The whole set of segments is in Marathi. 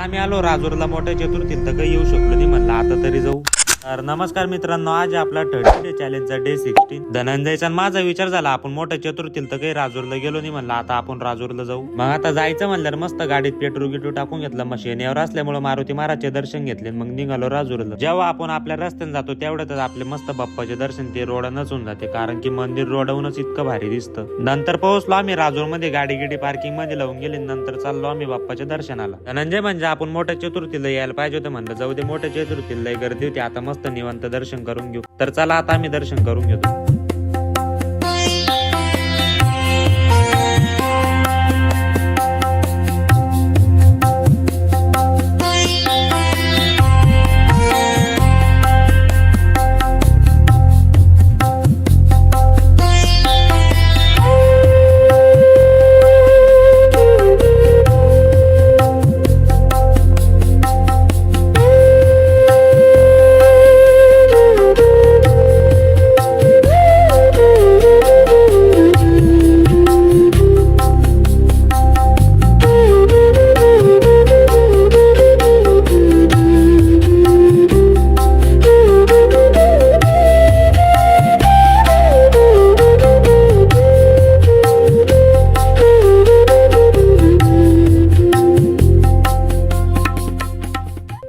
आम्ही आलो राजूरला मोठ्या चतुर्थीला तर काही येऊ शकलो नाही, म्हणलं आता तरी जाऊ. तर नमस्कार मित्रांनो, आज आपला 30 डे चॅलेंजचा डे 16. धनंजयचा माझा विचार झाला आपण मोठ्या चतुर्थीला तर काही राजूरला गेलो नाही, म्हणलं आता आपण राजूरला जाऊ. मग आता जायचं म्हणल्यावर मस्त गाडीत पेट्रोल गिट्रोल टाकून घेतलं, मग शेण्यावर असल्यामुळे मारुती महाराजचे दर्शन घेतले, मग निघालो राजूरला. जेव्हा आपण आपल्या रस्त्याने जातो तेवढ्यातच आपले मस्त बाप्पाचे दर्शन ते रोडानच होऊन जाते, कारण की मंदिर रोडावरूनच इतकं भारी दिसतं. नंतर पोहोचलो आम्ही राजूर मध्ये, गाडी गिडी पार्किंग मध्ये लावून गेली. नंतर चाललो आम्ही बाप्पाच्या दर्शनाला. धनंजय म्हणजे आपण मोठ्या चतुर्थीला यायला पाहिजे होतं, म्हणलं जाऊ दे, मोठ्या चतुर्थीला लय गर्दी होती, आता मस्त निवांत दर्शन करून घेऊ. तर चला आता आम्ही दर्शन करून घेतो.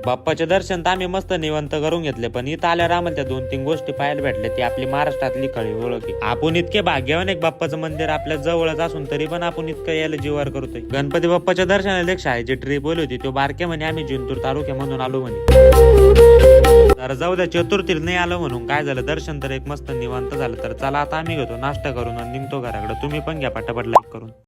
बाप्पाचे दर्शन तर आम्ही मस्त निवंत करून घेतले, पण इथं आल्यावर आम्हाला त्या 2-3 गोष्टी पाहायला भेटल्या. ती आपली महाराष्ट्रातली खरी ओळख आहे. आपण इतके भाग्यवान एक बाप्पाचं मंदिर आपल्या जवळच असून तरी पण आपण इतकं यायला जीवार करतोय. गणपती बाप्पाच्या दर्शनाला एक शाळेची ट्रिप बोलली होती, तो बारके म्हणे आम्ही जिंतूर तालुक्यामधून आलो म्हणे. तर जाऊ द्या, चतुर्थीला नाही आलो म्हणून काय झालं, दर्शन तर एक मस्त निवांत झालं. तर चला आता आम्ही घेतो नाश्ता करून आणि निघतो घराकडे. तुम्ही पण घ्या पटापट लाईक करून.